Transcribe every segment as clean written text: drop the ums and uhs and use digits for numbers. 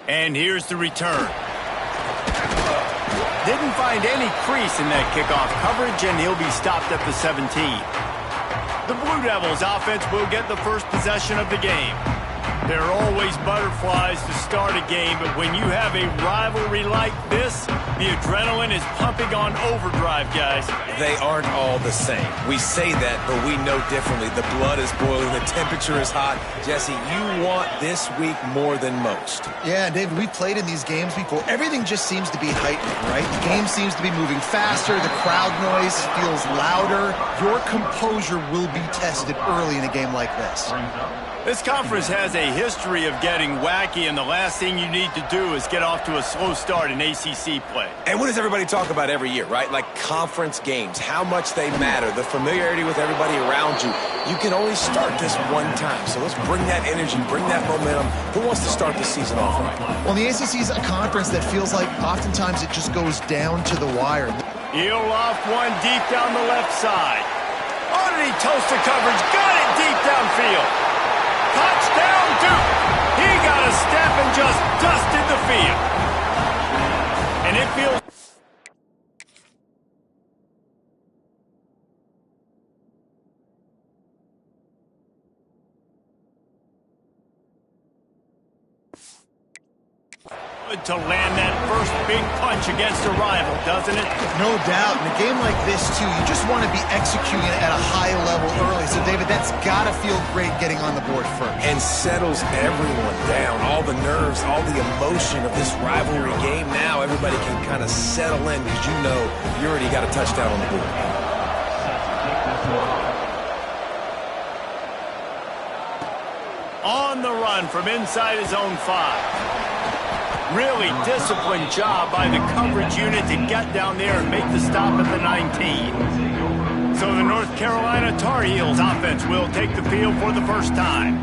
And here's the return. Didn't find any crease in that kickoff coverage, and he'll be stopped at the 17. The Blue Devils offense will get the first possession of the game. There are always butterflies to start a game, but when you have a rivalry like this, the adrenaline is pumping on overdrive, guys. They aren't all the same. We say that, but we know differently. The blood is boiling. The temperature is hot. Jesse, you want this week more than most. Yeah, David, we played in these games before. Everything just seems to be heightened, right? The game seems to be moving faster. The crowd noise feels louder. Your composure will be tested early in a game like this. This conference has a history of getting wacky, and the last thing you need to do is get off to a slow start in ACC play. And what does everybody talk about every year, right? Like conference games, how much they matter, the familiarity with everybody around you. You can only start this one time, so let's bring that energy, bring that momentum. Who wants to start the season off right? Well, the ACC is a conference that feels like oftentimes it just goes down to the wire. He'll off one deep down the left side. Oh, did he toast the coverage? Got it deep downfield. Touchdown, Duke! He got a step and just dusted the field. And it feels... to land that first big punch against a rival, doesn't it? No doubt. In a game like this, too, you just want to be executing it at a high level early. So, David, that's got to feel great getting on the board first. And settles everyone down. All the nerves, all the emotion of this rivalry game. Now everybody can kind of settle in because you know you already got a touchdown on the board. On the run from inside his own 5. Really disciplined job by the coverage unit to get down there and make the stop at the 19. So the North Carolina Tar Heels offense will take the field for the first time.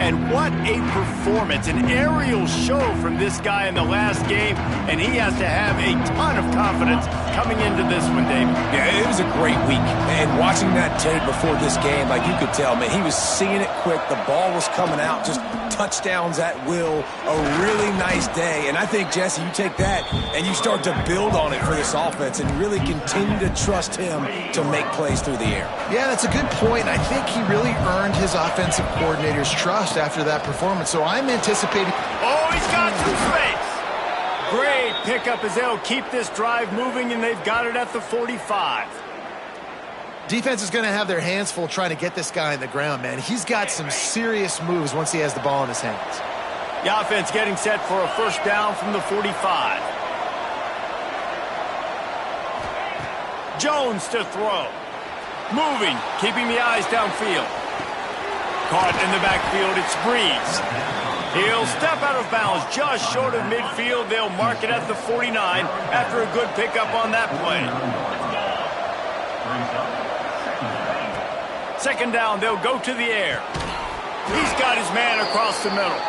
And what a performance, an aerial show from this guy in the last game, and he has to have a ton of confidence coming into this one, David. Yeah, it was a great week. And watching that tape before this game, like you could tell, man, he was seeing it quick. The ball was coming out, just touchdowns at will. A really nice day. And I think, Jesse, you take that and you start to build on it for this offense and really continue to trust him to make plays through the air. Yeah, that's a good point. I think he really earned his offensive coordinator's trust after that performance. So I'm anticipating... Oh, he's got some space. Great pickup as they'll keep this drive moving, and they've got it at the 45. Defense is going to have their hands full trying to get this guy on the ground, man. He's got some serious moves once he has the ball in his hands. The offense getting set for a first down from the 45. Jones to throw. Moving, keeping the eyes downfield. Caught in the backfield, it's Breeze. He'll step out of bounds just short of midfield. They'll mark it at the 49 after a good pickup on that play. Second down, they'll go to the air. He's got his man across the middle.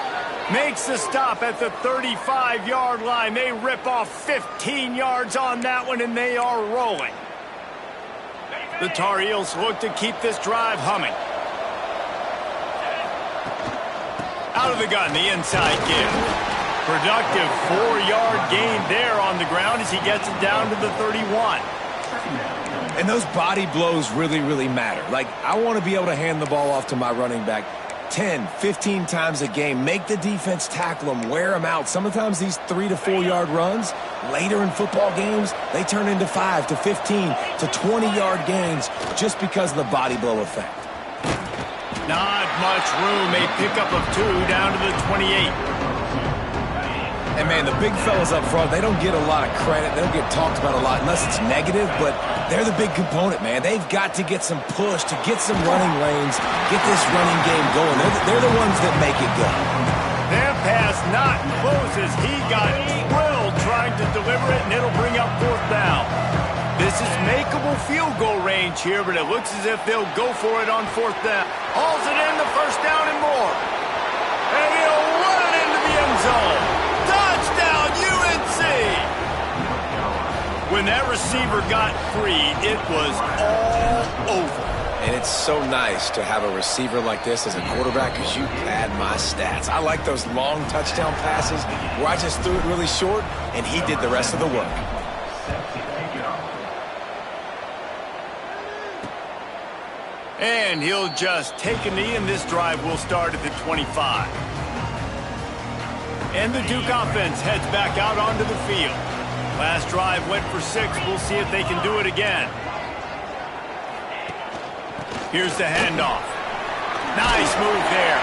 Makes the stop at the 35-yard line. They rip off 15 yards on that one, and they are rolling. The Tar Heels look to keep this drive humming. Out of the gun, the inside give. Productive 4-yard gain there on the ground as he gets it down to the 31. And those body blows really, really matter. Like, I want to be able to hand the ball off to my running back 10, 15 times a game. Make the defense tackle them, wear them out. Sometimes these 3 to 4 yard runs, later in football games, they turn into 5 to 15 to 20-yard gains just because of the body blow effect. Not much room. A pickup of 2 down to the 28. And, man, the big fellas up front, they don't get a lot of credit. They don't get talked about a lot unless it's negative, but they're the big component, man. They've got to get some push, to get some running lanes, get this running game going. They're the ones that make it go. Their pass not close as he got drilled trying to deliver it, and it'll bring up 4th down. This is makeable field goal range here, but it looks as if they'll go for it on 4th down. Hauls it in, the first down and more. And he'll run it into the end zone. Touchdown, UNC! When that receiver got free, it was all over. And it's so nice to have a receiver like this as a quarterback because you pad my stats. I like those long touchdown passes where I just threw it really short and he did the rest of the work. And he'll just take a knee, and this drive will start at the 25. And the Duke offense heads back out onto the field. Last drive went for 6. We'll see if they can do it again. Here's the handoff. Nice move there.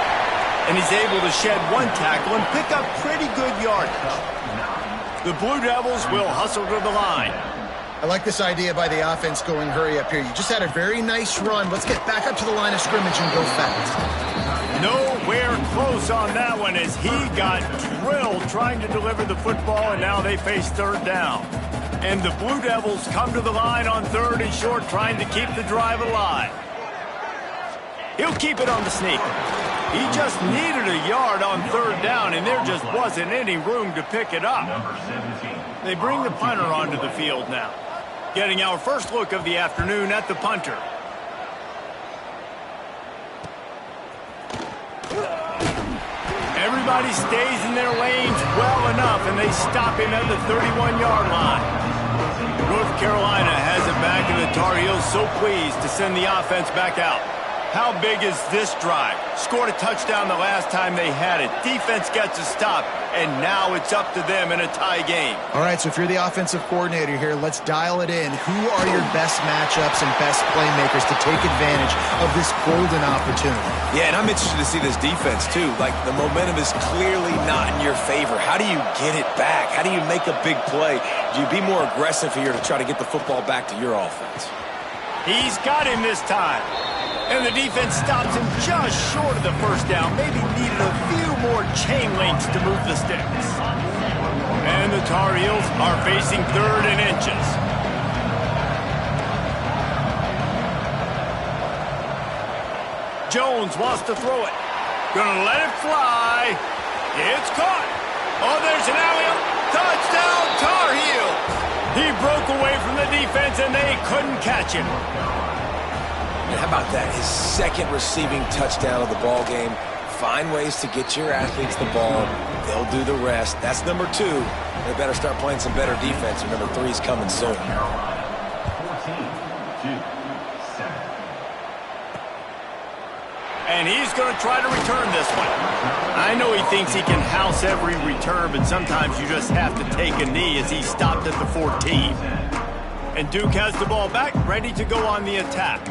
And he's able to shed 1 tackle and pick up pretty good yardage. The Blue Devils will hustle to the line. I like this idea by the offense going hurry up here. You just had a very nice run. Let's get back up to the line of scrimmage and go fast. Nowhere close on that one as he got drilled trying to deliver the football, and now they face 3rd down. And the Blue Devils come to the line on 3rd and short, trying to keep the drive alive. He'll keep it on the sneak. He just needed a yard on 3rd down, and there just wasn't any room to pick it up. They bring the punter onto the field now. Getting our first look of the afternoon at the punter. Everybody stays in their lanes well enough, and they stop him at the 31-yard line. North Carolina has it back, and the Tar Heels so pleased to send the offense back out. How big is this drive? Scored a touchdown the last time they had it. Defense gets a stop, and now it's up to them in a tie game. All right, so if you're the offensive coordinator here, let's dial it in. Who are your best matchups and best playmakers to take advantage of this golden opportunity? Yeah, and I'm interested to see this defense, too. Like, the momentum is clearly not in your favor. How do you get it back? How do you make a big play? Do you be more aggressive here to try to get the football back to your offense? He's got him this time. And the defense stops him just short of the 1st down. Maybe needed a few more chain links to move the sticks. And the Tar Heels are facing 3rd and inches. Jones wants to throw it. Gonna let it fly. It's caught. Oh, there's an alley-oop. Touchdown, Tar Heels. He broke away from the defense, and they couldn't catch him. And how about that? His 2nd receiving touchdown of the ball game. Find ways to get your athletes the ball. They'll do the rest. That's number 2. They better start playing some better defense, or number 3 is coming soon. And he's going to try to return this one. I know he thinks he can house every return, but sometimes you just have to take a knee as he stopped at the 14. And Duke has the ball back, ready to go on the attack.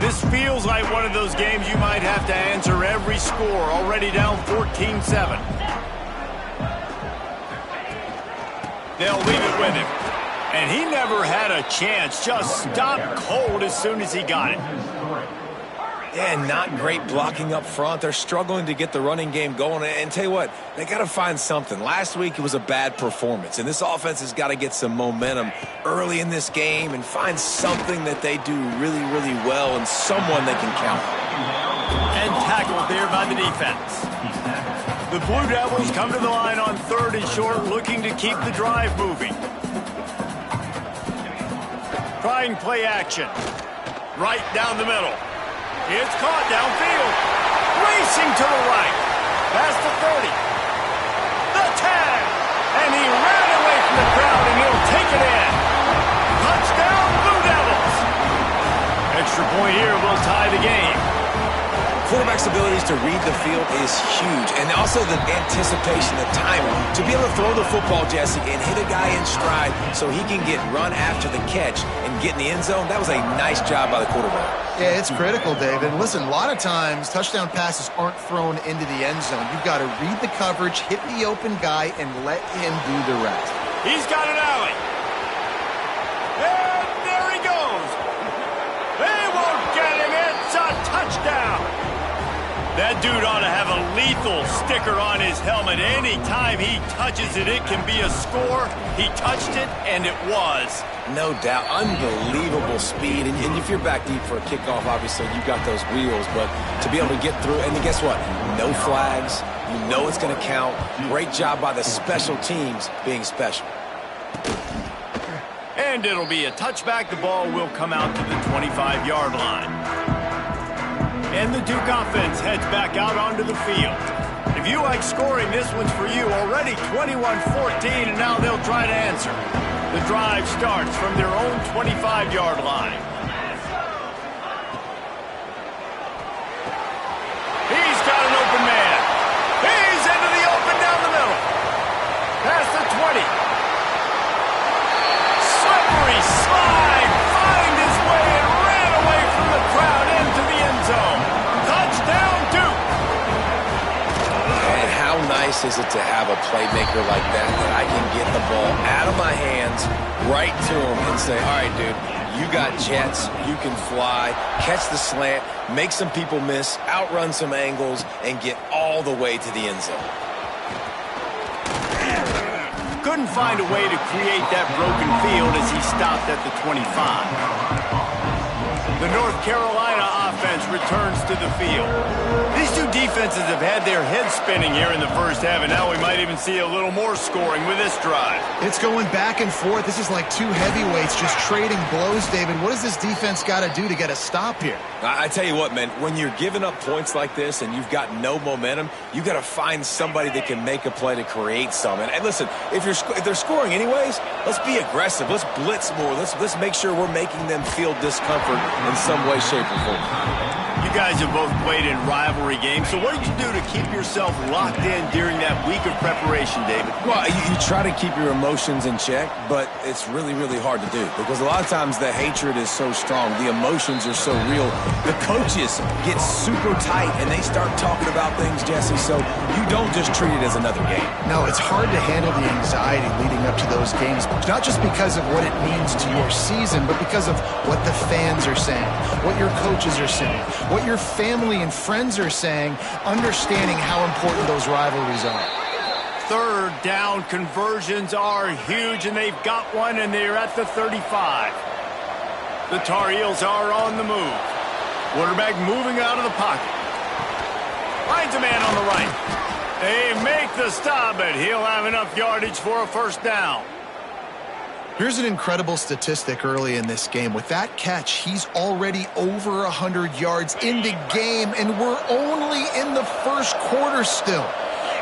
This feels like one of those games you might have to answer every score, already down 14-7. They'll leave it with him. And he never had a chance, just stopped cold as soon as he got it. Yeah, not great blocking up front. They're struggling to get the running game going. And tell you what, they got to find something. Last week, it was a bad performance. And this offense has got to get some momentum early in this game and find something that they do really, really well and someone they can count on. And tackled there by the defense. The Blue Devils come to the line on 3rd and short, looking to keep the drive moving. Trying play action. Right down the middle. It's caught downfield. Racing to the right. Past the 30. The tag. And he ran away from the crowd, and he'll take it in. Touchdown, Blue Devils. Extra point here will tie the game. Quarterback's abilities to read the field is huge. And also the anticipation, the timing. To be able to throw the football, Jesse, and hit a guy in stride so he can get run after the catch and get in the end zone, that was a nice job by the quarterback. Yeah, it's critical, David. And listen, a lot of times touchdown passes aren't thrown into the end zone. You've got to read the coverage, hit the open guy, and let him do the rest. He's got an alley. And there he goes. They won't get him. It's a touchdown. That dude ought to have a lethal sticker on his helmet. Anytime he touches it, it can be a score. He touched it, and it was. No doubt. Unbelievable speed. And if you're back deep for a kickoff, obviously, you got those wheels. But to be able to get through, and guess what? No flags. You know it's going to count. Great job by the special teams being special. And it'll be a touchback. The ball will come out to the 25-yard line. And the Duke offense heads back out onto the field. If you like scoring, this one's for you. Already 21-14, and now they'll try to answer. The drive starts from their own 25-yard line. He's got an open man. He's into the open down the middle. Past the 20. Slippery slide. Find his way and ran away from the crowd into the end zone. Touchdown, Duke. And how nice is it to have a playmaker like that I can get the ball out of my hands, right to him, and say, all right, dude, you got jets, you can fly, catch the slant, make some people miss, outrun some angles, and get all the way to the end zone. Couldn't find a way to create that broken field as he stopped at the 25. The North Carolina offense returns to the field. These two defenses have had their heads spinning here in the first half, and now we might even see a little more scoring with this drive. It's going back and forth. This is like two heavyweights just trading blows, David. What does this defense got to do to get a stop here? I tell you what, man, when you're giving up points like this and you've got no momentum, you got to find somebody that can make a play to create some. And listen, if they're scoring anyways, let's be aggressive. Let's blitz more. Let's make sure we're making them feel discomfort in some way, shape, or form. You guys have both played in rivalry games, so what did you do to keep yourself locked in during that week of preparation, David? Well, you try to keep your emotions in check, but it's really, really hard to do because a lot of times the hatred is so strong, the emotions are so real. The coaches get super tight and they start talking about things, Jesse, so you don't just treat it as another game. No, it's hard to handle the anxiety leading up to those games, not just because of what it means to your season, but because of what the fans are saying, what your coaches are saying, what your family and friends are saying, understanding how important those rivalries are. Third down conversions are huge, and they've got one, and they're at the 35. The Tar Heels are on the move. Quarterback moving out of the pocket. Finds a man on the right. They make the stop, but he'll have enough yardage for a first down. Here's an incredible statistic early in this game. With that catch, he's already over 100 yards in the game, and we're only in the first quarter still.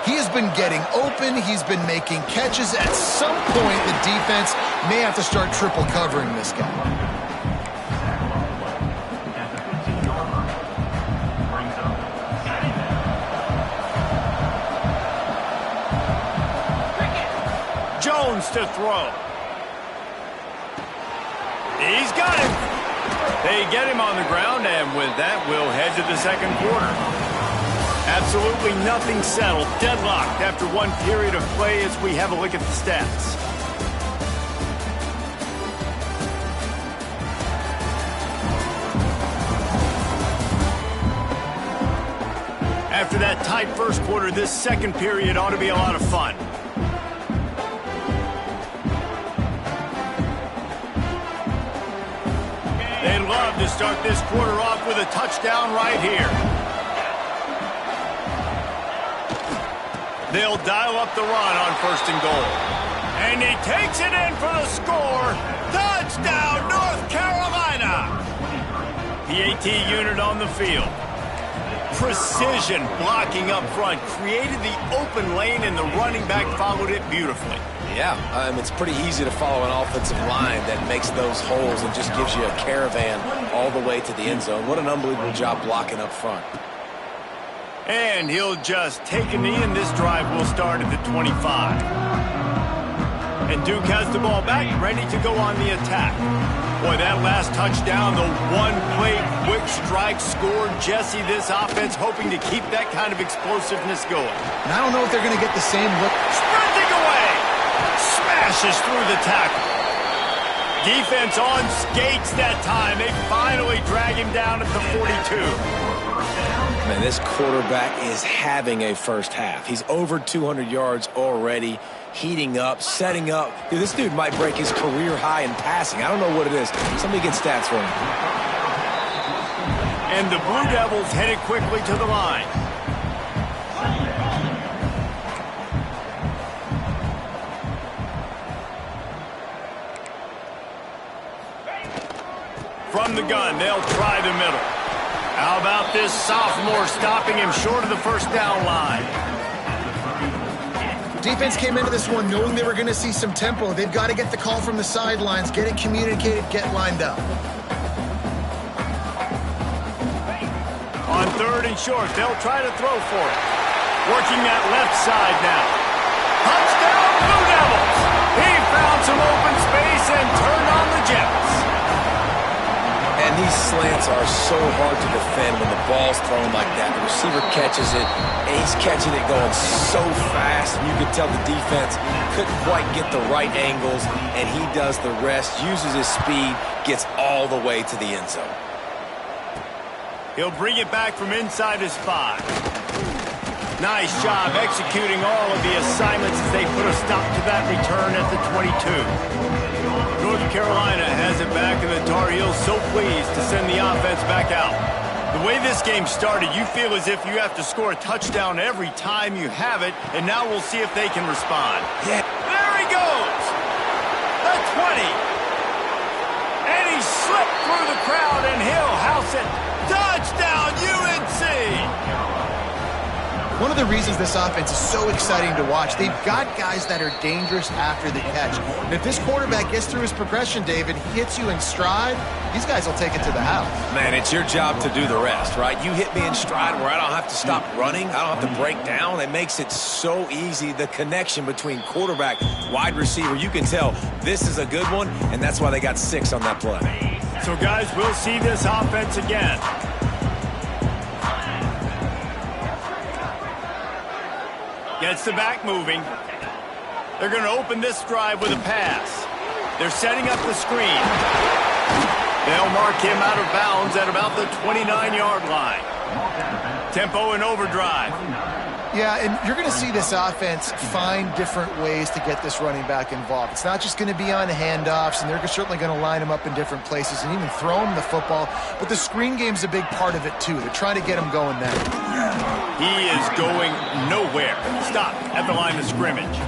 He has been getting open. He's been making catches. At some point, the defense may have to start triple covering this guy. Jones to throw. He's got it. They get him on the ground, and with that, we'll head to the second quarter. Absolutely nothing settled. Deadlocked after one period of play as we have a look at the stats. After that tight first quarter, this second period ought to be a lot of fun. They'd love to start this quarter off with a touchdown right here. They'll dial up the run on first and goal. And he takes it in for the score. Touchdown, North Carolina! PAT unit on the field. Precision blocking up front. Created the open lane, and the running back followed it beautifully. Yeah, it's pretty easy to follow an offensive line that makes those holes and just gives you a caravan all the way to the end zone. What an unbelievable job blocking up front. And he'll just take a knee, and this drive will start at the 25. And Duke has the ball back, ready to go on the attack. Boy, that last touchdown, the one-play quick strike scored. Jesse, this offense hoping to keep that kind of explosiveness going. And I don't know if they're going to get the same look. Sprinting away! Smashes through the tackle. Defense on skates that time. They finally drag him down at the 42. Man, this quarterback is having a first half. He's over 200 yards already, heating up, setting up. Dude, this dude might break his career high in passing. I don't know what it is. Somebody get stats for him. And the Blue Devils headed quickly to the line. From the gun, they'll try the middle. How about this sophomore stopping him short of the first down line? Defense came into this one knowing they were going to see some tempo. They've got to get the call from the sidelines, get it communicated, get lined up. On 3rd and short, they'll try to throw for it. Working that left side now. Touchdown, Blue Devils! He found some open space and turned on the Jets. And these slants are so hard to defend when the ball's thrown like that. The receiver catches it, and he's catching it going so fast. You can tell the defense couldn't quite get the right angles, and he does the rest, uses his speed, gets all the way to the end zone. He'll bring it back from inside his 5. Nice job executing all of the assignments as they put a stop to that return at the 22. North Carolina has it back, and the Tar Heels so pleased to send the offense back out. The way this game started, you feel as if you have to score a touchdown every time you have it, and now we'll see if they can respond. Yeah. There he goes! The 20! And he slipped through the crowd, and he'll house it. Touchdown, UNC! One of the reasons this offense is so exciting to watch, they've got guys that are dangerous after the catch. And if this quarterback gets through his progression, David, hits you in stride, these guys will take it to the house. Man, it's your job to do the rest, right? You hit me in stride where I don't have to stop running. I don't have to break down. It makes it so easy, the connection between quarterback, wide receiver. You can tell this is a good one, and that's why they got 6 on that play. So, guys, we'll see this offense again. Gets the back moving. They're going to open this drive with a pass. They're setting up the screen. They'll mark him out of bounds at about the 29-yard line. Tempo and overdrive. Yeah, and you're going to see this offense find different ways to get this running back involved. It's not just going to be on handoffs, and they're certainly going to line him up in different places and even throw him the football. But the screen game's a big part of it, too. They're trying to get him going now. He is going nowhere. Stop at the line of scrimmage.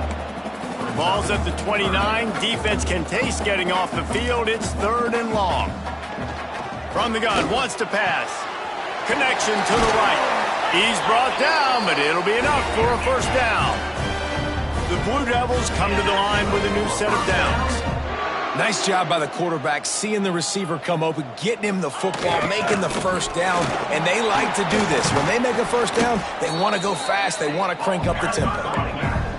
Ball's at the 29. Defense can taste getting off the field. It's 3rd and long. From the gun, wants to pass. Connection to the right. He's brought down, but it'll be enough for a first down. The Blue Devils come to the line with a new set of downs. Nice job by the quarterback, seeing the receiver come open, getting him the football, making the first down, and they like to do this. When they make a first down, they want to go fast, they want to crank up the tempo.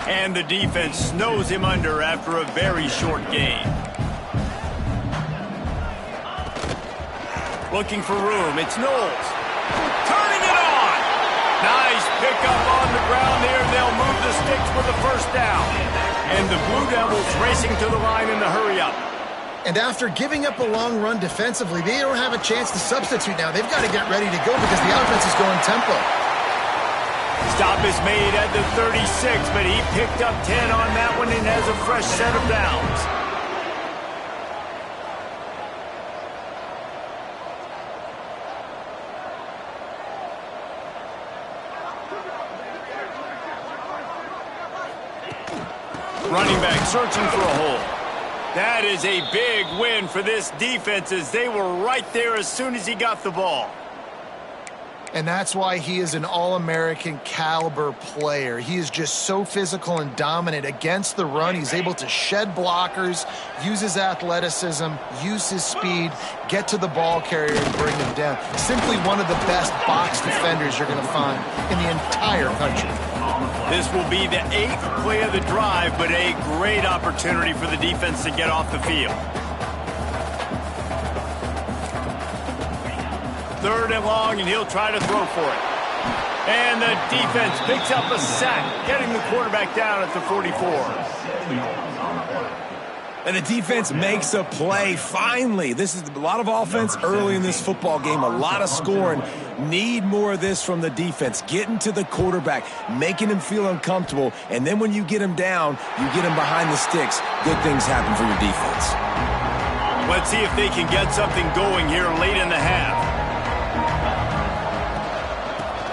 And the defense snows him under after a very short game. Looking for room, it's Knowles. Turning it on! Nice pickup on the ground there. They'll move the sticks for the first down. And the Blue Devils racing to the line in the hurry-up. And after giving up a long run defensively, they don't have a chance to substitute now. They've got to get ready to go because the offense is going tempo. Stop is made at the 36, but he picked up 10 on that one and has a fresh set of downs. Running back searching for a hole. That is a big win for this defense as they were right there as soon as he got the ball. And that's why he is an All-American caliber player. He is just so physical and dominant against the run. He's able to shed blockers, use his athleticism, use his speed, get to the ball carrier and bring him down. Simply one of the best box defenders you're going to find in the entire country. This will be the 8th play of the drive, but a great opportunity for the defense to get off the field. 3rd and long, and he'll try to throw for it. And the defense picks up a sack, getting the quarterback down at the 44. And the defense makes a play, finally. This is a lot of offense early in this football game, a lot of scoring. Need more of this from the defense. Getting to the quarterback, making him feel uncomfortable, and then when you get him down, you get him behind the sticks. Good things happen for your defense. Let's see if they can get something going here late in the half.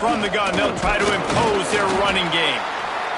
From the gun, they'll try to impose their running game.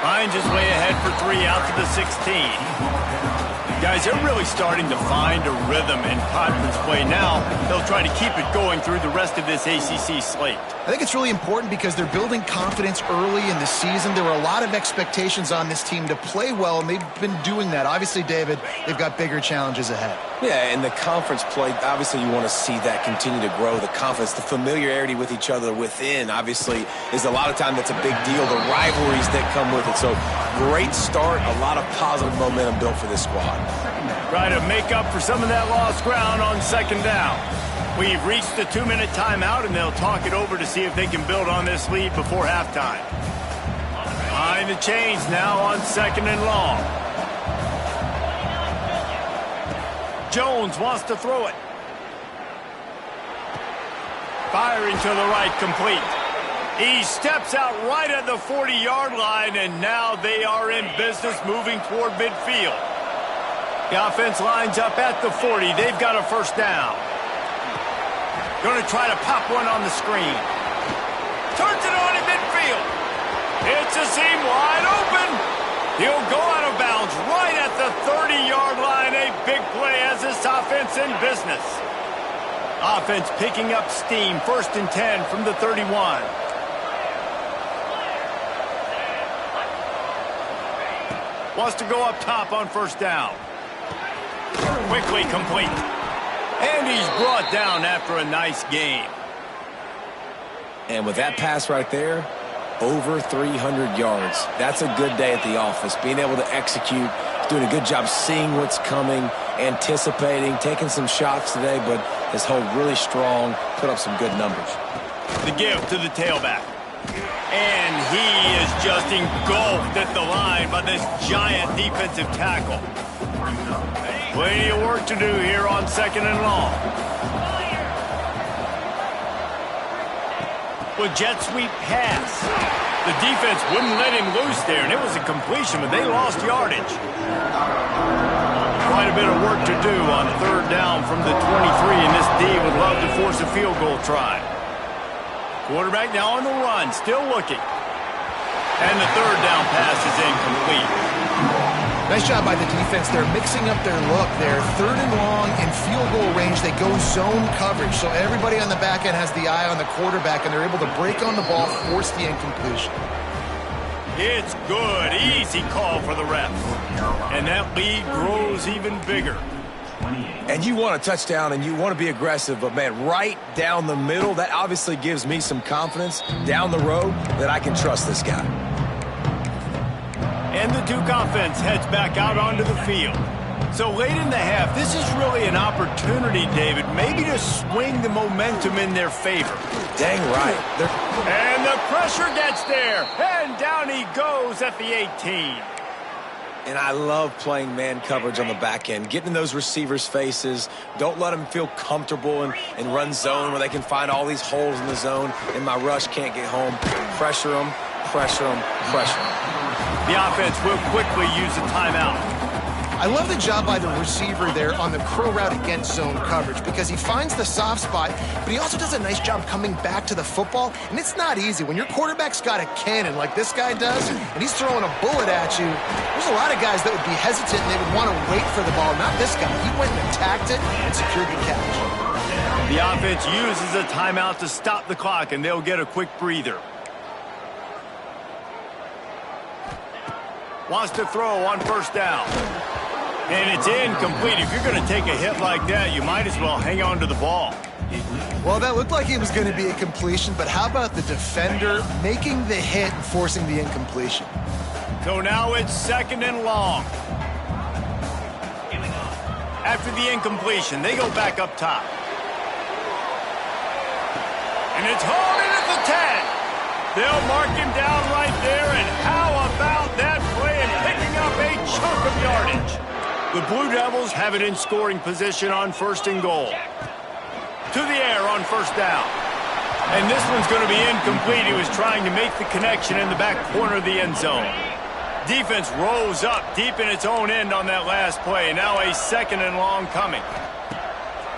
Finds his way ahead for 3 out to the 16. Guys, they're really starting to find a rhythm in conference play now. They'll try to keep it going through the rest of this ACC slate. I think it's really important because they're building confidence early in the season. There were a lot of expectations on this team to play well, and they've been doing that. Obviously, David, they've got bigger challenges ahead. Yeah, and the conference play, obviously you want to see that continue to grow. The confidence, the familiarity with each other within, obviously, is a lot of time that's a big deal. The rivalries that come with it. So, great start, a lot of positive momentum built for this squad. Try to make up for some of that lost ground on second down. We've reached the 2-minute timeout, and they'll talk it over to see if they can build on this lead before halftime. Behind the chains now on second and long. Jones wants to throw it. Firing to the right, complete. He steps out right at the 40-yard line, and now they are in business moving toward midfield. The offense lines up at the 40. They've got a first down. Going to try to pop one on the screen. Turns it on in midfield. It's a seam wide open. He'll go out of bounds right at the 30-yard line. A big play as this offense in business. Offense picking up steam. 1st and 10 from the 31. Wants to go up top on first down. Quickly complete. And he's brought down after a nice game. And with that pass right there, over 300 yards. That's a good day at the office. Being able to execute, doing a good job seeing what's coming, anticipating, taking some shots today, but his hold really strong, put up some good numbers. The give to the tailback. And he is just engulfed at the line by this giant defensive tackle. Plenty of work to do here on second and long. With jet sweep pass. The defense wouldn't let him loose there, and it was a completion, but they lost yardage. Quite a bit of work to do on third down from the 23, and this D would love to force a field goal try. Quarterback now on the run, still looking. And the third down pass is incomplete. Nice job by the defense. They're mixing up their look. They're 3rd and long in field goal range. They go zone coverage. So everybody on the back end has the eye on the quarterback, and they're able to break on the ball, force the incompletion. It's good. Easy call for the refs. And that lead grows even bigger. And you want a touchdown, and you want to be aggressive, but, man, right down the middle, that obviously gives me some confidence down the road that I can trust this guy. And the Duke offense heads back out onto the field. So late in the half, this is really an opportunity, David, maybe to swing the momentum in their favor. Dang right. And the pressure gets there. And down he goes at the 18. And I love playing man coverage on the back end, getting in those receivers' faces. Don't let them feel comfortable and run zone where they can find all these holes in the zone, and my rush can't get home. Pressure them, pressure them, pressure them. The offense will quickly use a timeout. I love the job by the receiver there on the crow route against zone coverage because he finds the soft spot, but he also does a nice job coming back to the football, and it's not easy. When your quarterback's got a cannon like this guy does, and he's throwing a bullet at you, there's a lot of guys that would be hesitant and they would want to wait for the ball. Not this guy. He went and attacked it and secured the catch. The offense uses a timeout to stop the clock, and they'll get a quick breather. Wants to throw on first down. And it's incomplete. If you're going to take a hit like that, you might as well hang on to the ball. Well, that looked like it was going to be a completion, but how about the defender making the hit and forcing the incompletion? So now it's 2nd and long. After the incompletion, they go back up top. And it's hauled in at the 10. They'll mark him down right there, and how about that play and picking up a chunk of yardage? The Blue Devils have it in scoring position on 1st and goal. To the air on first down. And this one's going to be incomplete. He was trying to make the connection in the back corner of the end zone. Defense rose up deep in its own end on that last play. Now a 2nd and long coming.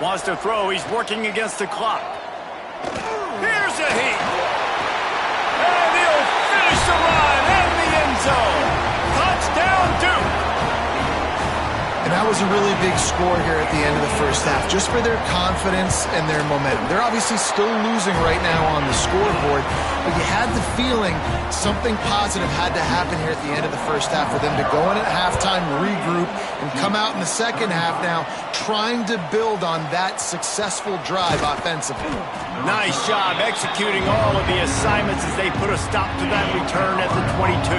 Wants to throw. He's working against the clock. Here's a heat. And he'll finish the run in the end zone. Touchdown, Duke. And that was a really big score here at the end of the first half, just for their confidence and their momentum. They're obviously still losing right now on the scoreboard, but you had the feeling something positive had to happen here at the end of the first half for them to go in at halftime, regroup, and come out in the second half now trying to build on that successful drive offensively. Nice job executing all of the assignments as they put a stop to that return at the 22.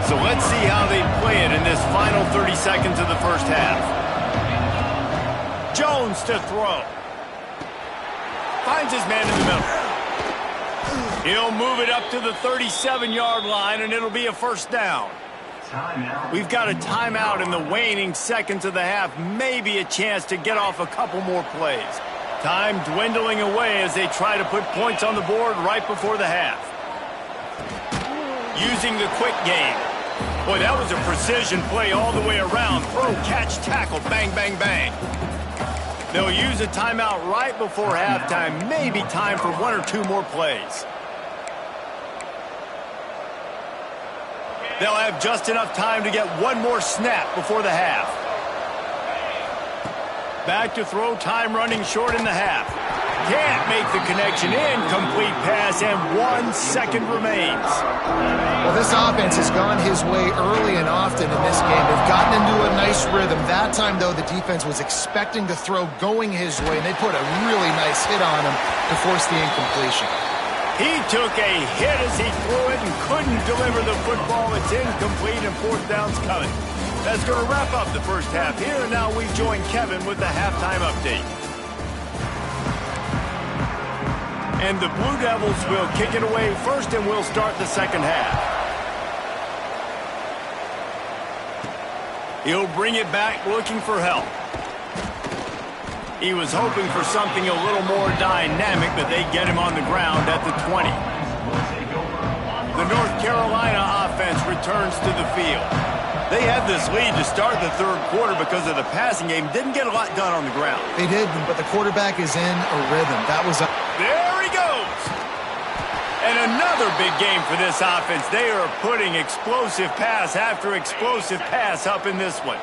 So let's see how they play it in this final 30 seconds of the first half. Jones to throw. Finds his man in the middle. He'll move it up to the 37-yard line, and it'll be a first down. We've got a timeout in the waning seconds of the half. Maybe a chance to get off a couple more plays. Time dwindling away as they try to put points on the board right before the half. Using the quick game. Boy, that was a precision play all the way around. Throw, catch, tackle, bang, bang, bang. They'll use a timeout right before halftime. Maybe time for one or two more plays. They'll have just enough time to get one more snap before the half. Back to throw, time running short in the half. Can't make the connection. Incomplete pass, and 1 second remains. Well, this offense has gone his way early and often in this game. They've gotten into a nice rhythm. That time, though, the defense was expecting the throw going his way, and they put a really nice hit on him to force the incompletion. He took a hit as he threw it and couldn't deliver the football. It's incomplete, and fourth down's coming. That's going to wrap up the first half here, and now we join Kevin with the halftime update. And the Blue Devils will kick it away first, and we'll start the second half. He'll bring it back looking for help. He was hoping for something a little more dynamic, but they get him on the ground at the 20. The North Carolina offense returns to the field. They had this lead to start the third quarter because of the passing game. Didn't get a lot done on the ground. They did, but the quarterback is in a rhythm. That was a... There he goes! And another big game for this offense. They are putting explosive pass after explosive pass up in this one.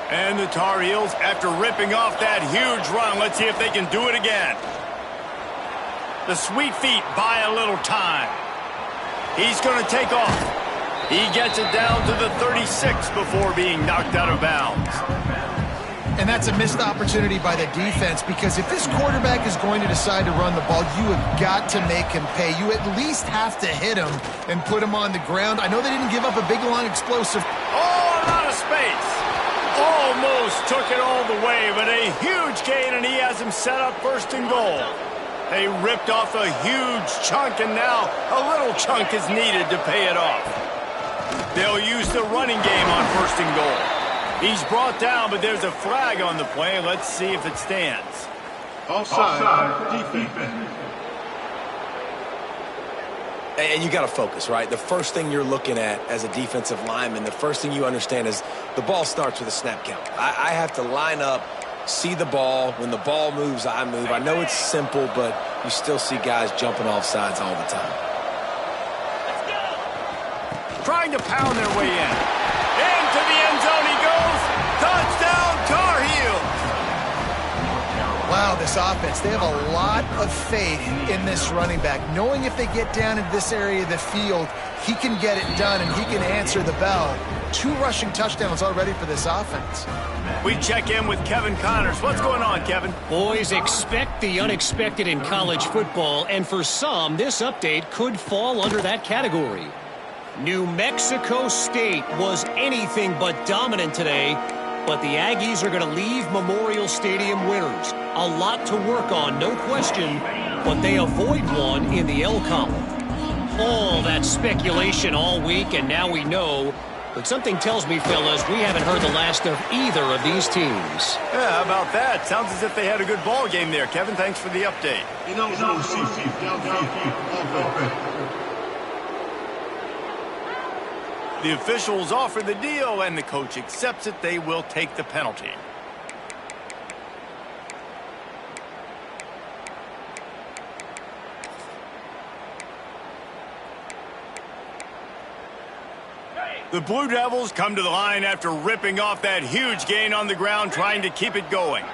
And the Tar Heels, after ripping off that huge run, let's see if they can do it again. The Sweet Feet buy a little time. He's going to take off. He gets it down to the 36 before being knocked out of bounds. And that's a missed opportunity by the defense, because if this quarterback is going to decide to run the ball, you have got to make him pay. You at least have to hit him and put him on the ground. I know they didn't give up a big, long, explosive... Oh, a lot of space. Almost took it all the way, but a huge gain, and he has him set up first and goal. They ripped off a huge chunk, and now a little chunk is needed to pay it off. They'll use the running game on first and goal. He's brought down, but there's a flag on the play. Let's see if it stands. Offside, defense. And you got to focus, right? The first thing you're looking at as a defensive lineman, the first thing you understand is the ball starts with a snap count. I have to line up, see the ball. When the ball moves, I move. I know it's simple, but you still see guys jumping off sides all the time. Trying to pound their way in. Into the end zone he goes. Touchdown, Tar Heels. Wow, this offense, they have a lot of faith in this running back, knowing if they get down in this area of the field, he can get it done and he can answer the bell. 2 rushing touchdowns already for this offense. We check in with Kevin Connors. What's going on, Kevin? Boys, expect the unexpected in college football, and for some, this update could fall under that category. New Mexico State was anything but dominant today, but the Aggies are going to leave Memorial Stadium winners. A lot to work on, no question, but they avoid one in the L column. All that speculation all week, and now we know. But something tells me, fellas, we haven't heard the last of either of these teams. Yeah, how about that? Sounds as if they had a good ball game there. Kevin, thanks for the update. The officials offer the deal, and the coach accepts it. They will take the penalty. The Blue Devils come to the line after ripping off that huge gain on the ground, trying to keep it going.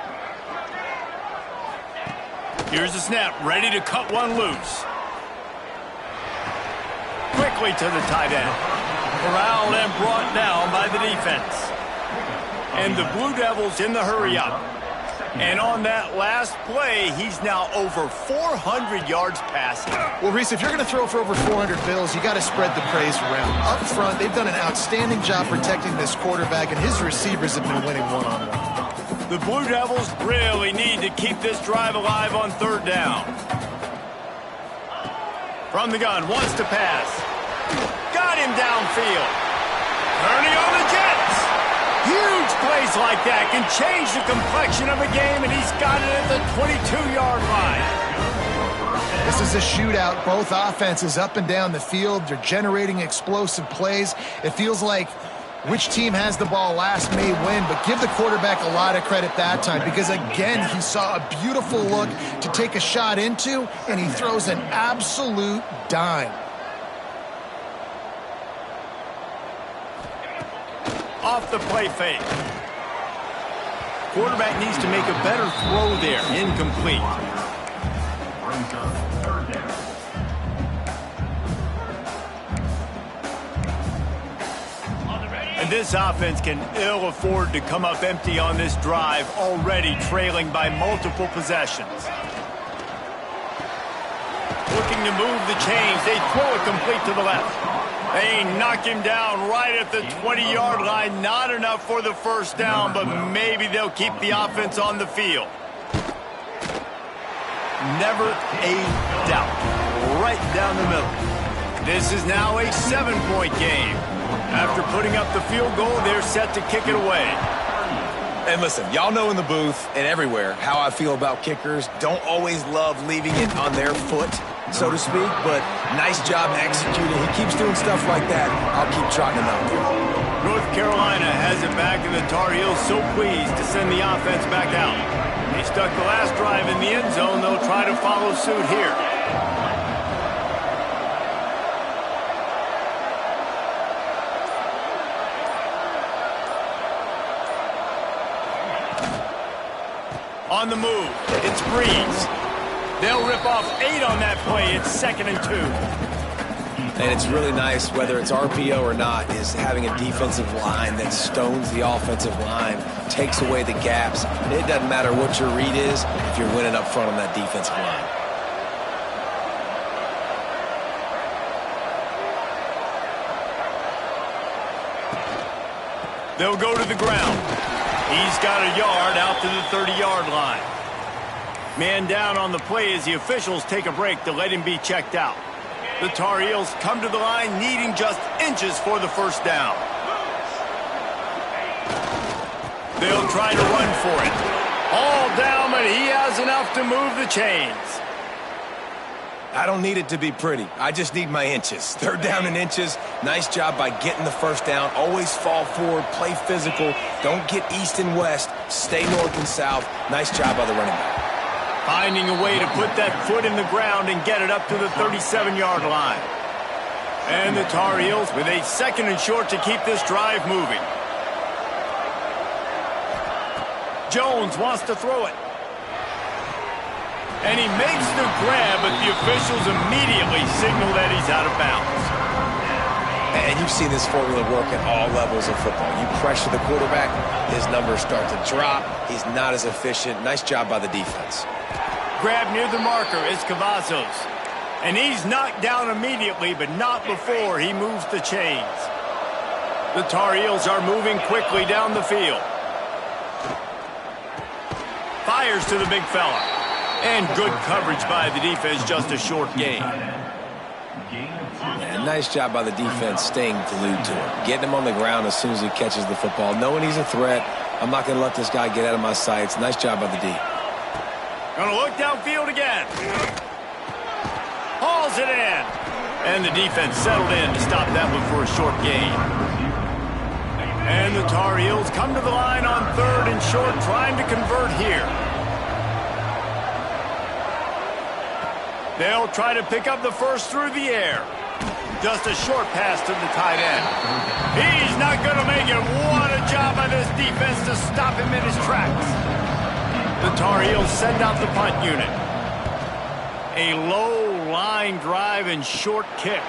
Here's the snap, ready to cut one loose. Quickly to the tight end. Corralled and brought down by the defense. And the Blue Devils in the hurry up. And on that last play, he's now over 400 yards passing. Well, Reese, if you're going to throw for over 400 bills, you got to spread the praise around. Up front, they've done an outstanding job protecting this quarterback, and his receivers have been winning one-on-one. The Blue Devils really need to keep this drive alive on third down. From the gun, wants to pass. Got him downfield. Turning on the Jets. Huge plays like that can change the complexion of a game, and he's got it at the 22-yard line. This is a shootout. Both offenses up and down the field. They're generating explosive plays. It feels like which team has the ball last may win, but give the quarterback a lot of credit that time because, again, he saw a beautiful look to take a shot into, and he throws an absolute dime. Off the play fake. Quarterback needs to make a better throw there. Incomplete. And this offense can ill afford to come up empty on this drive, already trailing by multiple possessions. Looking to move the chains. They throw it complete to the left. They knock him down right at the 20-yard line. Not enough for the first down, but maybe they'll keep the offense on the field. Never a doubt. Right down the middle. This is now a 7-point game. After putting up the field goal, they're set to kick it away. And listen, y'all know in the booth and everywhere how I feel about kickers. Don't always love leaving it on their foot, so to speak, but nice job executing. He keeps doing stuff like that. I'll keep trotting him out there. North Carolina has it back, and the Tar Heels so pleased to send the offense back out. They stuck the last drive in the end zone. They'll try to follow suit here. On the move, it's Breeze. They'll rip off 8 on that play. It's 2nd and 2. And it's really nice, whether it's RPO or not, is having a defensive line that stones the offensive line, takes away the gaps. It doesn't matter what your read is if you're winning up front on that defensive line. They'll go to the ground. He's got a yard out to the 30-yard line. Man down on the play as the officials take a break to let him be checked out. The Tar Heels come to the line needing just inches for the first down. They'll try to run for it. All down, but he has enough to move the chains. I don't need it to be pretty. I just need my inches. 3rd down and inches. Nice job by getting the first down. Always fall forward, play physical. Don't get east and west. Stay north and south. Nice job by the running back. Finding a way to put that foot in the ground and get it up to the 37-yard line. And the Tar Heels with a 2nd and short to keep this drive moving. Jones wants to throw it. And he makes the grab, but the officials immediately signal that he's out of bounds. And you've seen this formula work at all levels of football. You pressure the quarterback, his numbers start to drop. He's not as efficient. Nice job by the defense. Grab near the marker is Cavazos. And he's knocked down immediately, but not before he moves the chains. The Tar Heels are moving quickly down the field. Fires to the big fella. And good coverage by the defense, just a short gain. And nice job by the defense staying glued to him. Getting him on the ground as soon as he catches the football. Knowing he's a threat. I'm not going to let this guy get out of my sights. Nice job by the D. Going to look downfield again. Hauls it in. And the defense settled in to stop that one for a short gain. And the Tar Heels come to the line on 3rd and short, trying to convert here. They'll try to pick up the first through the air. Just a short pass to the tight end. He's not going to make it. What a job by this defense to stop him in his tracks. The Tar Heels send out the punt unit. A low line drive and short kick.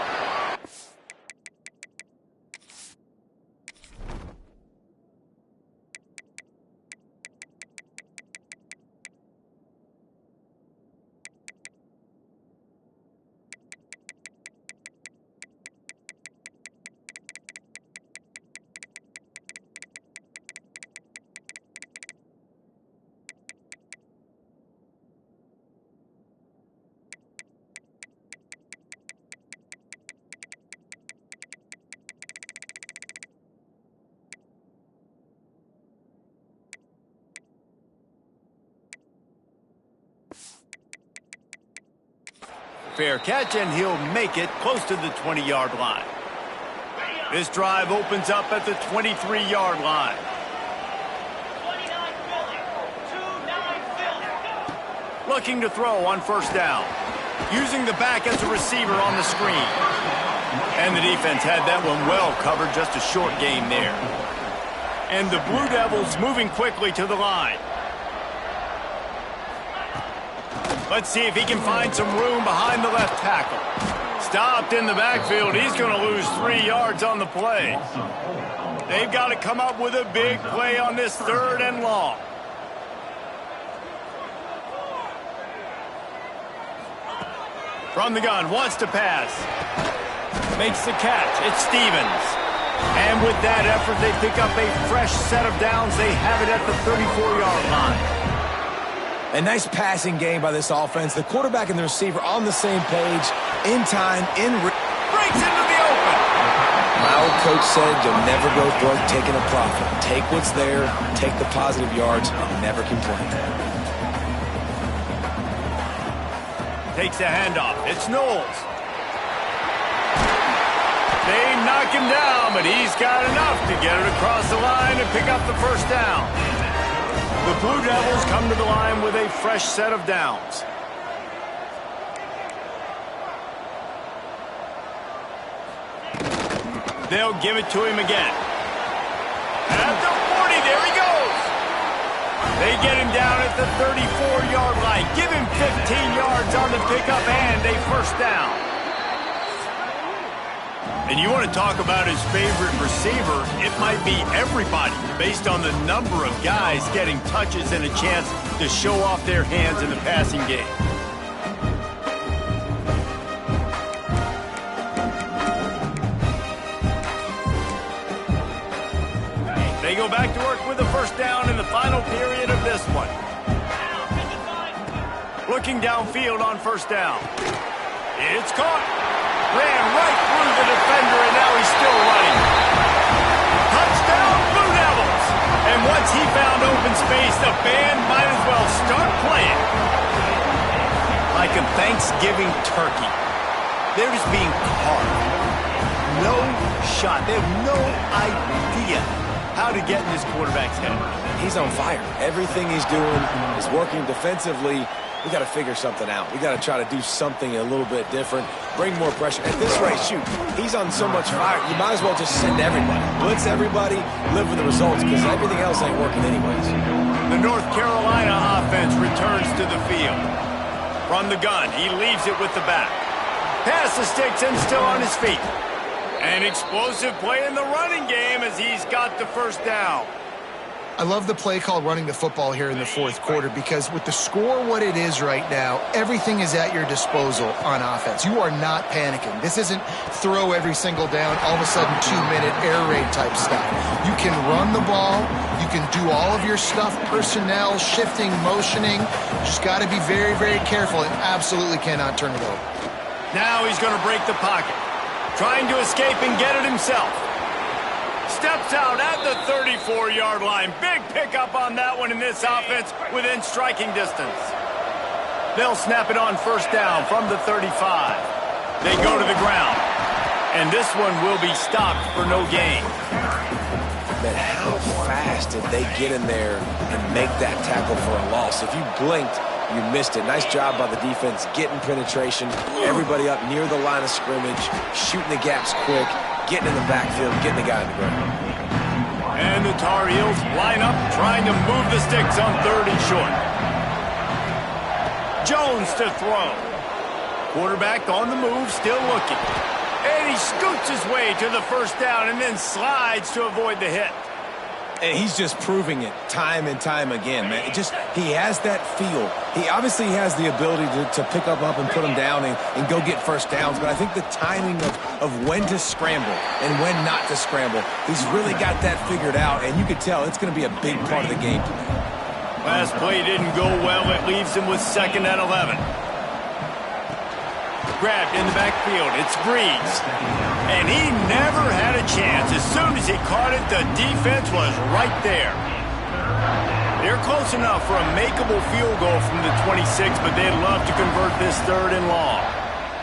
Fair catch, and he'll make it close to the 20-yard line. This drive opens up at the 23-yard line. Looking to throw on first down. Using the back as a receiver on the screen. And the defense had that one well covered, just a short gain there. And the Blue Devils moving quickly to the line. Let's see if he can find some room behind the left tackle. Stopped in the backfield. He's going to lose 3 yards on the play. They've got to come up with a big play on this 3rd and long. From the gun, wants to pass. Makes the catch. It's Stevens. And with that effort, they pick up a fresh set of downs. They have it at the 34-yard line. A nice passing game by this offense. The quarterback and the receiver on the same page, in time, breaks into the open. My old coach said you'll never go broke taking a profit. Take what's there, take the positive yards, and never complain. Takes a handoff. It's Knowles. They knock him down, but he's got enough to get it across the line and pick up the first down. The Blue Devils come to the line with a fresh set of downs. They'll give it to him again. At the 40, there he goes. They get him down at the 34-yard line. Give him 15 yards on the pickup and a first down. And you want to talk about his favorite receiver, it might be everybody based on the number of guys getting touches and a chance to show off their hands in the passing game. They go back to work with a first down in the final period of this one. Looking downfield on first down. It's caught. Ran right through the defender, and now he's still running. Touchdown, Blue Devils! And once he found open space, the band might as well start playing. Like a Thanksgiving turkey. They're just being carved. No shot. They have no idea how to get in this quarterback's head. He's on fire. Everything he's doing is working defensively. We got to figure something out. We got to try to do something a little bit different. Bring more pressure. At this rate, shoot, he's on so much fire. You might as well just send everybody. Blitz everybody, live with the results, because everything else ain't working anyways. The North Carolina offense returns to the field. From the gun, he leaves it with the back. Pass the sticks and still on his feet. An explosive play in the running game as he's got the first down. I love the play called running the football here in the 4th quarter, because with the score what it is right now, everything is at your disposal on offense. You are not panicking. This isn't throw every single down, all of a sudden 2-minute air raid type stuff. You can run the ball. You can do all of your stuff, personnel, shifting, motioning. Just got to be very, very careful and absolutely cannot turn it over. Now he's going to break the pocket. Trying to escape and get it himself. Steps out at the 34-yard line. Big pickup on that one in this offense within striking distance. They'll snap it on first down from the 35. They go to the ground. And this one will be stopped for no gain. But how fast did they get in there and make that tackle for a loss? If you blinked, you missed it. Nice job by the defense getting penetration. Everybody up near the line of scrimmage, shooting the gaps quick, getting in the backfield, getting the guy in the ground. And the Tar Heels line up, trying to move the sticks on 3rd and short. Jones to throw. Quarterback on the move, still looking. And he scoots his way to the 1st down and then slides to avoid the hit. And he's just proving it time and time again, man. He has that feel. He obviously has the ability to pick up and put them down and go get 1st downs. But I think the timing of when to scramble and when not to scramble, he's really got that figured out. And you could tell it's going to be a big part of the game. Last play didn't go well. It leaves him with 2nd and 11. Grabbed in the backfield. It's Breeze. And he never had a chance. As soon as he caught it, the defense was right there. They're close enough for a makeable field goal from the 26, but they'd love to convert this 3rd and long.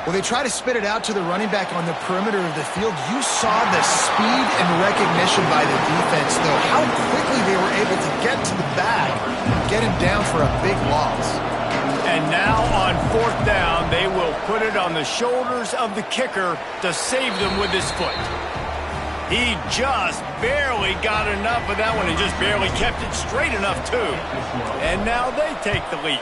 Well, they try to spit it out to the running back on the perimeter of the field. You saw the speed and recognition by the defense, though. How quickly they were able to get to the bag and get him down for a big loss. And now on 4th down, they will put it on the shoulders of the kicker to save them with his foot. He just barely got enough of that one and just barely kept it straight enough, too. And now they take the lead.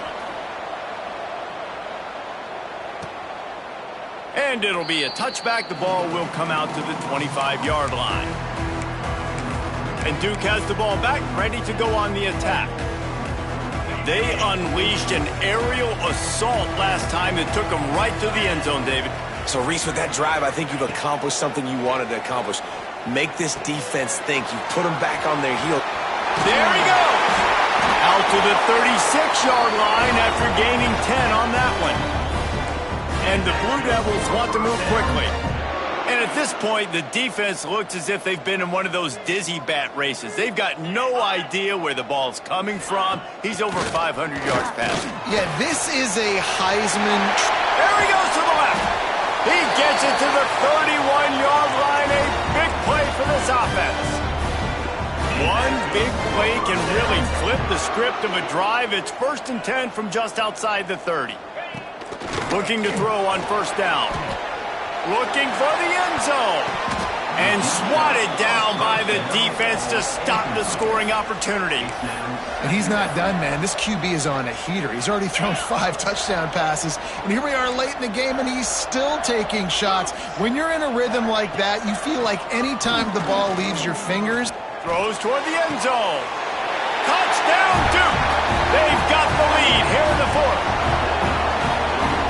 And it'll be a touchback. The ball will come out to the 25-yard line. And Duke has the ball back, ready to go on the attack. They unleashed an aerial assault last time that took them right to the end zone, David. So, Reese, with that drive, I think you've accomplished something you wanted to accomplish. Make this defense think. You put them back on their heel. There he goes! Out to the 36-yard line after gaining 10 on that one. And the Blue Devils want to move quickly. And at this point, the defense looks as if they've been in one of those dizzy bat races. They've got no idea where the ball's coming from. He's over 500 yards passing. Yeah, this is a Heisman. There he goes to the left. He gets it to the 31-yard line. A big play for this offense. One big play can really flip the script of a drive. It's 1st and 10 from just outside the 30. Looking to throw on 1st down. Looking for the end zone. And swatted down by the defense to stop the scoring opportunity. And he's not done, man. This QB is on a heater. He's already thrown 5 touchdown passes. And here we are late in the game, and he's still taking shots. When you're in a rhythm like that, you feel like any time the ball leaves your fingers. Throws toward the end zone. Touchdown, Duke. They've got the lead here in the 4th.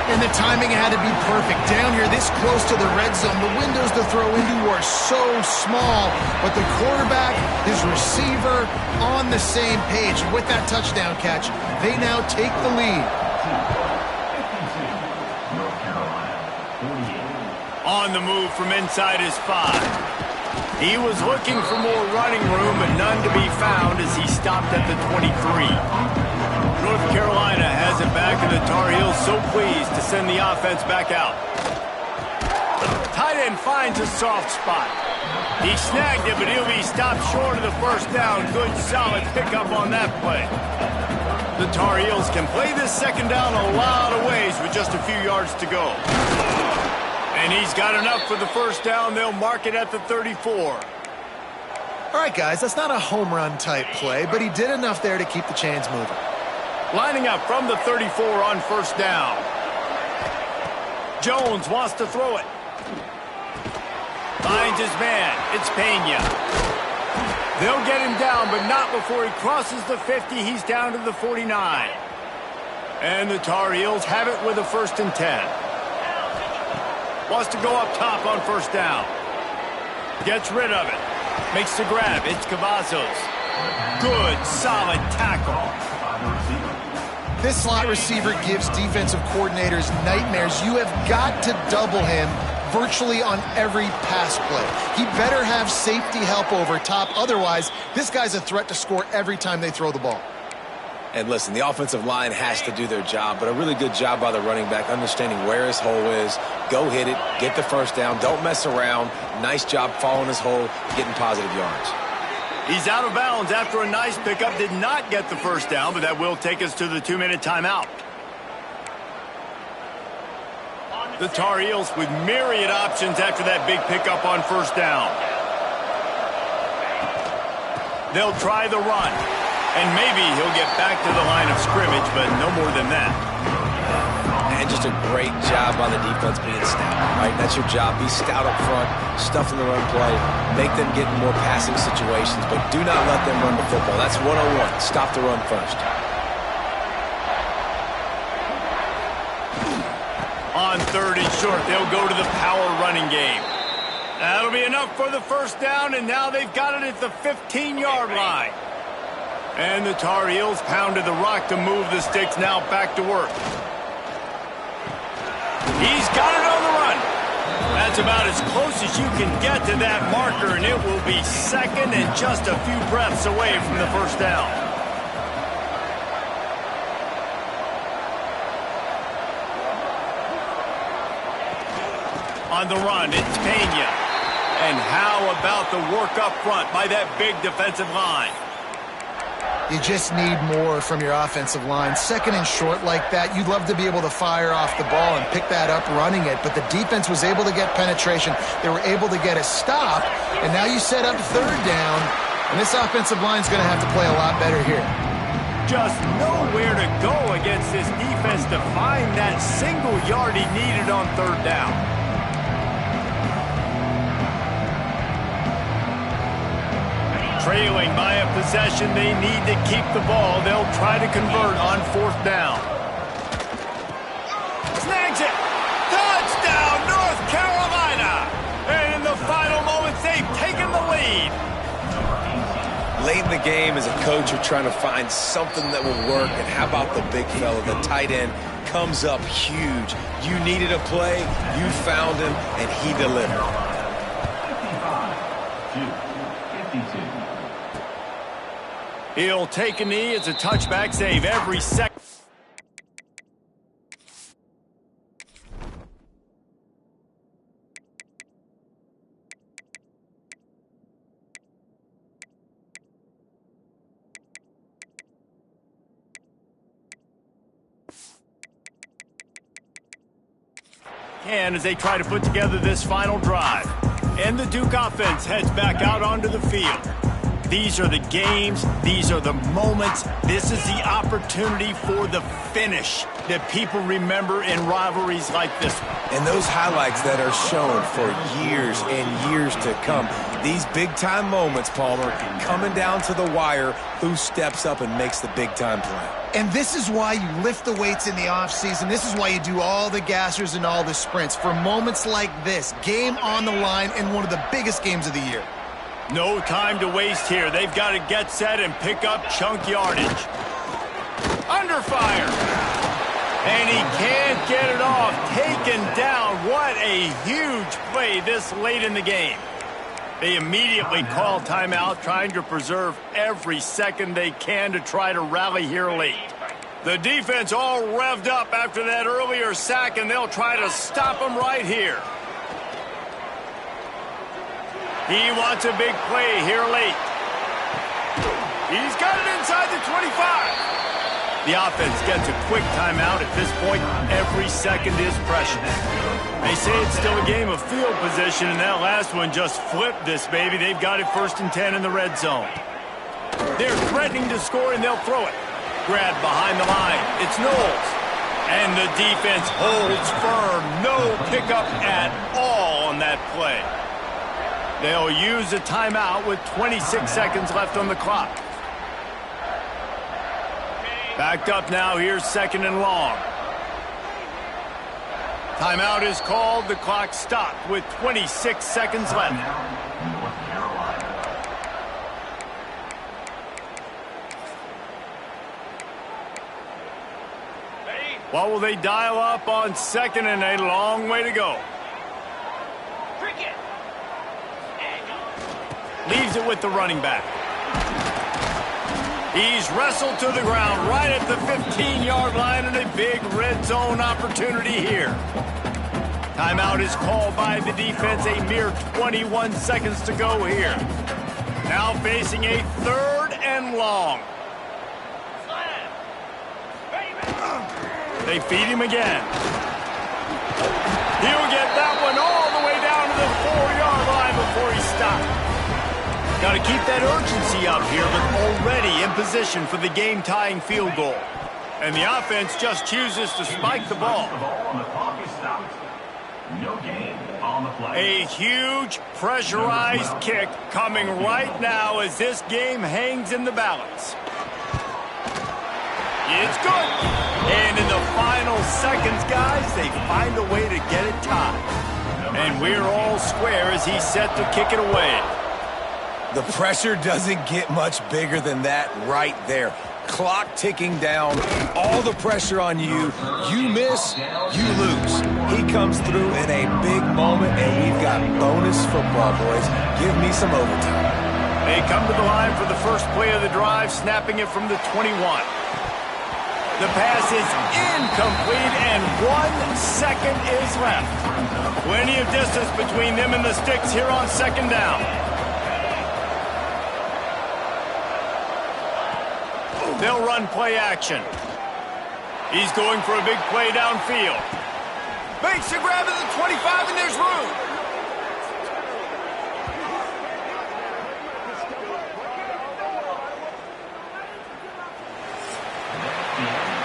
And the timing had to be perfect. Down here, this close to the red zone, the windows to throw into are so small. But the quarterback, his receiver, on the same page. With that touchdown catch, they now take the lead. On the move from inside his 5. He was looking for more running room, but none to be found as he stopped at the 23. North Carolina has it back, and the Tar Heels so pleased to send the offense back out. Tight end finds a soft spot. He snagged it, but he'll be stopped short of the 1st down. Good, solid pickup on that play. The Tar Heels can play this 2nd down a lot of ways with just a few yards to go. And he's got enough for the 1st down. They'll mark it at the 34. All right, guys, that's not a home run type play, but he did enough there to keep the chains moving. Lining up from the 34 on 1st down. Jones wants to throw it. Finds his man. It's Pena. They'll get him down, but not before he crosses the 50. He's down to the 49. And the Tar Heels have it with a 1st and 10. Wants to go up top on 1st down. Gets rid of it. Makes the grab. It's Cavazos. Good, solid tackle. This slot receiver gives defensive coordinators nightmares. You have got to double him virtually on every pass play. He better have safety help over top. Otherwise, this guy's a threat to score every time they throw the ball. And listen, the offensive line has to do their job, but a really good job by the running back, understanding where his hole is. Go hit it, get the 1st down, don't mess around. Nice job following his hole, getting positive yards. He's out of bounds after a nice pickup. Did not get the 1st down, but that will take us to the 2-minute timeout. The Tar Heels with myriad options after that big pickup on first down. They'll try the run. And maybe he'll get back to the line of scrimmage, but no more than that. And just a great job by the defense being stout, right? That's your job. Be stout up front, stuff in the run play, make them get in more passing situations, but do not let them run the football. That's 101. Stop the run first. On 3rd and short, they'll go to the power running game. That'll be enough for the first down, and now they've got it at the 15-yard line. And the Tar Heels pounded the rock to move the sticks now back to work. He's got it on the run. That's about as close as you can get to that marker, and it will be second and just a few breaths away from the first down. On the run, it's Pena. And how about the work up front by that big defensive line? You just need more from your offensive line. 2nd and short like that, you'd love to be able to fire off the ball and pick that up running it, but the defense was able to get penetration. They were able to get a stop, and now you set up 3rd down, and this offensive line is going to have to play a lot better here. Just nowhere to go against this defense to find that single yard he needed on 3rd down. Trailing by a possession, they need to keep the ball. They'll try to convert on 4th down. Snags it! Touchdown, North Carolina! And in the final moments, they've taken the lead. Late in the game, as a coach, you're trying to find something that will work. And how about the big fella, the tight end, comes up huge. You needed a play, you found him, and he delivered. He'll take a knee. It's a touchback save every second. And as they try to put together this final drive. And the Duke offense heads back out onto the field. These are the games. These are the moments. This is the opportunity for the finish that people remember in rivalries like this one. And those highlights that are shown for years and years to come. These big-time moments, Palmer, coming down to the wire, who steps up and makes the big-time play. And this is why you lift the weights in the offseason. This is why you do all the gassers and all the sprints. For moments like this, game on the line in one of the biggest games of the year. No time to waste here. They've got to get set and pick up chunk yardage. Under fire. And he can't get it off. Taken down. What a huge play this late in the game. They immediately call timeout, trying to preserve every second they can to try to rally here late. The defense all revved up after that earlier sack, and they'll try to stop them right here. He wants a big play here late. He's got it inside the 25. The offense gets a quick timeout. At this point, every second is precious. They say it's still a game of field position, and that last one just flipped this baby. They've got it 1st and 10 in the red zone. They're threatening to score, and they'll throw it. Grab behind the line. It's Knowles. And the defense holds firm. No pickup at all on that play. They'll use a timeout with 26 seconds left on the clock. Backed up now. Here's 2nd and long. Timeout is called. The clock stopped with 26 seconds left. What will they dial up on 2nd and a long way to go? Leaves it with the running back. He's wrestled to the ground right at the 15-yard line, and a big red zone opportunity here. Timeout is called by the defense. A mere 21 seconds to go here. Now facing a 3rd and long. They feed him again. He'll get that one all the way down to the 4-yard line before he stopped. Got to keep that urgency up here, but already in position for the game-tying field goal. And the offense just chooses to spike the ball. A huge pressurized kick coming right now as this game hangs in the balance. It's good. And in the final seconds, guys, they find a way to get it tied. And we're all square as he's set to kick it away. The pressure doesn't get much bigger than that right there. Clock ticking down, all the pressure on you. You miss, you lose. He comes through in a big moment, and we've got bonus football, boys. Give me some overtime. They come to the line for the first play of the drive, snapping it from the 21. The pass is incomplete, and 1 second is left. Plenty of distance between them and the sticks here on second down. They'll run play action. He's going for a big play downfield. Makes a grab at the 25, and there's room.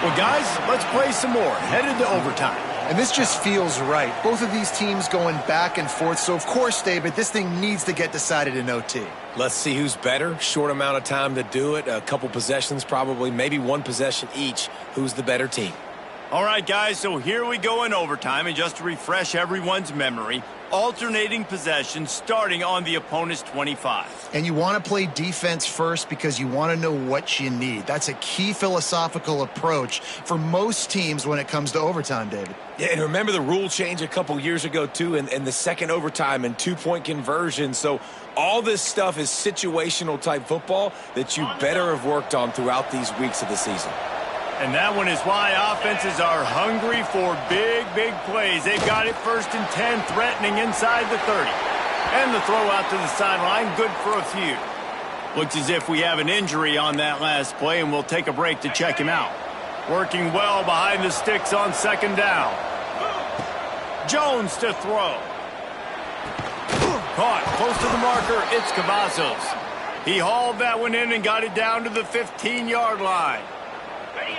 Well, guys, let's play some more. Headed to overtime. And this just feels right. Both of these teams going back and forth. So, of course, David, this thing needs to get decided in OT. Let's see who's better. Short amount of time to do it. A couple possessions probably. Maybe one possession each. Who's the better team? All right, guys, so here we go in overtime. And just to refresh everyone's memory, alternating possessions starting on the opponent's 25. And you want to play defense first because you want to know what you need. That's a key philosophical approach for most teams when it comes to overtime, David. Yeah, and remember the rule change a couple years ago, too, and the second overtime and two-point conversion. So all this stuff is situational-type football that you better have worked on throughout these weeks of the season. And that one is why offenses are hungry for big, big plays. They've got it 1st and 10, threatening inside the 30. And the throw out to the sideline, good for a few. Looks as if we have an injury on that last play, and we'll take a break to check him out. Working well behind the sticks on second down. Jones to throw. Caught close to the marker, it's Cavazos. He hauled that one in and got it down to the 15-yard line.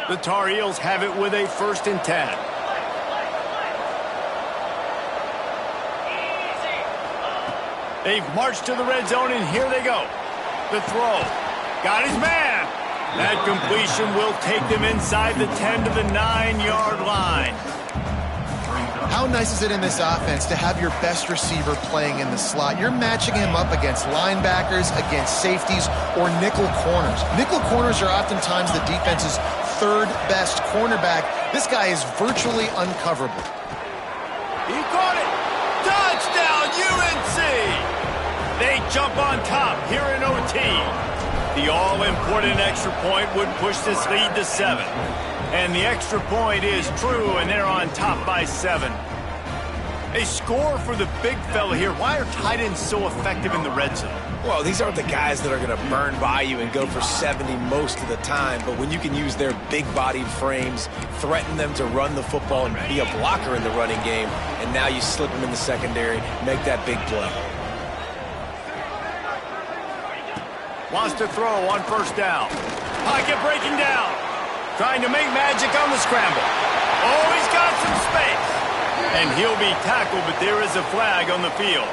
The Tar Heels have it with a 1st and 10. They've marched to the red zone, and here they go. The throw. Got his man. That completion will take them inside the 10 to the 9-yard line. How nice is it in this offense to have your best receiver playing in the slot? You're matching him up against linebackers, against safeties, or nickel corners. Nickel corners are oftentimes the defense's 3rd best cornerback. This guy is virtually uncoverable. He caught it. Touchdown, UNC! They jump on top here in OT. The all-important extra point would push this lead to 7. And the extra point is true, and they're on top by 7. A score for the big fella here. Why are tight ends so effective in the red zone? Well, these aren't the guys that are going to burn by you and go for 70 most of the time, but when you can use their big-bodied frames, threaten them to run the football and be a blocker in the running game, and now you slip them in the secondary, make that big play. Wants to throw on 1st down. Pocket breaking down. Trying to make magic on the scramble. Oh, he's got some space. And he'll be tackled, but there is a flag on the field.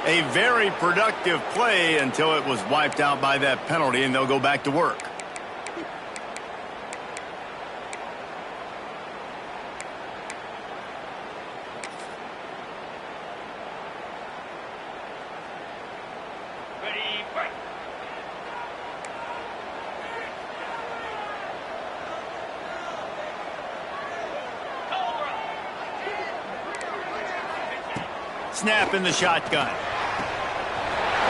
A very productive play until it was wiped out by that penalty, and they'll go back to work. Snap in the shotgun.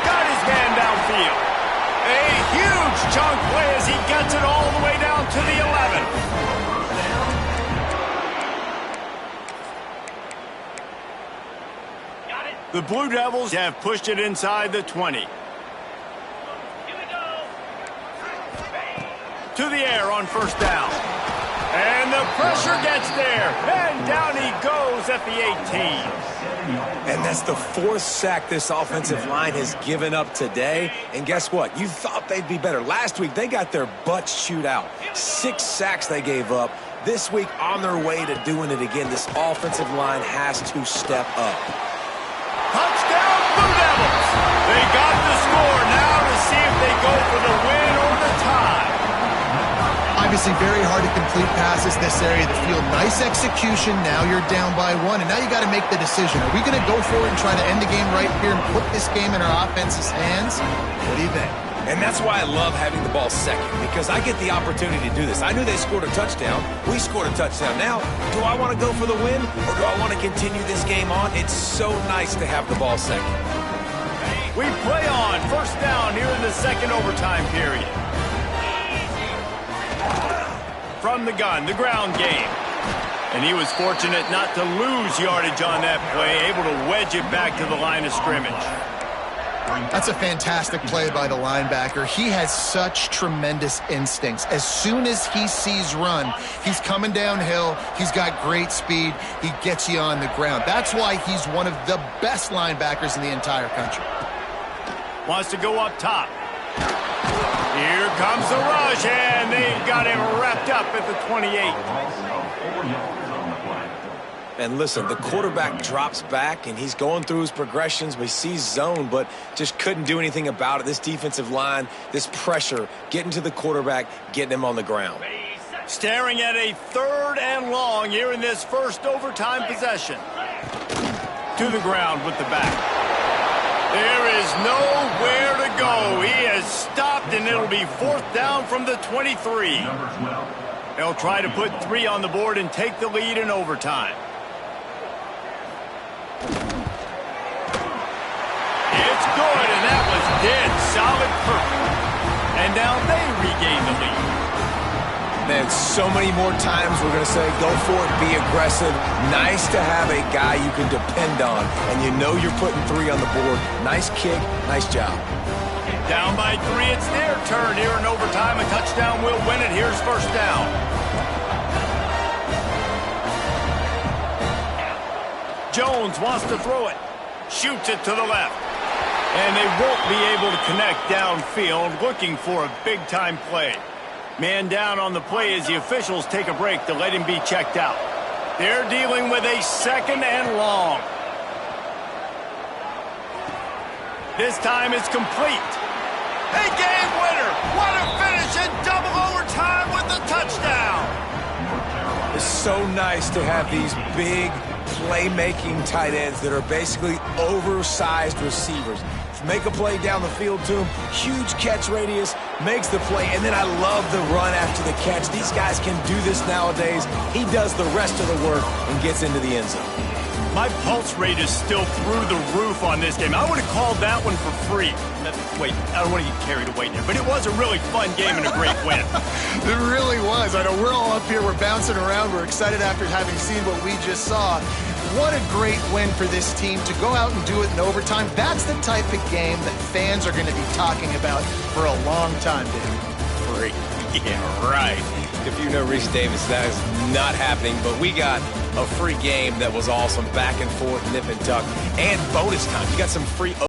Got his man downfield. A huge chunk play as he gets it all the way down to the 11. The Blue Devils have pushed it inside the 20. to the air on first down. And the pressure gets there. And down he goes at the 18. And that's the 4th sack this offensive line has given up today. And guess what? You thought they'd be better. Last week, they got their butts chewed out. 6 sacks they gave up. This week, on their way to doing it again, this offensive line has to step up. Touchdown, Blue Devils! They got the score now to see if they go for the win or the tie. Obviously, very hard to complete passes this area of the field. Nice execution. Now you're down by 1, and now you got to make the decision. Are we going to go for it and try to end the game right here and put this game in our offense's hands? What do you think? And that's why I love having the ball second, because I get the opportunity to do this. I knew they scored a touchdown. We scored a touchdown. Now, do I want to go for the win, or do I want to continue this game on? It's so nice to have the ball second. We play on first down here in the second overtime period. From the gun, the ground game. And he was fortunate not to lose yardage on that play, able to wedge it back to the line of scrimmage. That's a fantastic play by the linebacker. He has such tremendous instincts. As soon as he sees run, he's coming downhill. He's got great speed. He gets you on the ground. That's why he's one of the best linebackers in the entire country. Wants to go up top. Here comes the rush, and they've got him wrapped up at the 28. And listen, the quarterback drops back, and he's going through his progressions. We see zone, but just couldn't do anything about it. This defensive line, this pressure, getting to the quarterback, getting him on the ground. Staring at a 3rd and long here in this first overtime possession. To the ground with the back. There is nowhere to go. He has stopped, and it'll be 4th down from the 23. They'll try to put 3 on the board and take the lead in overtime. It's good, and that was dead solid perfect. And now they regain the lead. Man, so many more times we're going to say, go for it, be aggressive. Nice to have a guy you can depend on, and you know you're putting 3 on the board. Nice kick, nice job. Down by 3, it's their turn here in overtime. A touchdown will win it. Here's first down. Jones wants to throw it. Shoots it to the left. And they won't be able to connect downfield, looking for a big-time play. Man down on the play as the officials take a break to let him be checked out. They're dealing with a 2nd and long. This time it's complete. A game winner. What a finish in double overtime with the touchdown. It's so nice to have these big playmaking tight ends that are basically oversized receivers. Make a play down the field to him, huge catch radius, makes the play, and then I love the run after the catch. These guys can do this nowadays. He does the rest of the work and gets into the end zone. My pulse rate is still through the roof on this game. I would have called that one for free. Wait, I don't want to get carried away there, but it was a really fun game and a great win. It really was. I know we're all up here, we're bouncing around, we're excited after having seen what we just saw. What a great win for this team to go out and do it in overtime. That's the type of game that fans are going to be talking about for a long time, Dave. Free. Yeah, right. If you know Reese Davis, that is not happening, but we got a free game that was awesome. Back and forth, nip and tuck, and bonus time. You got some free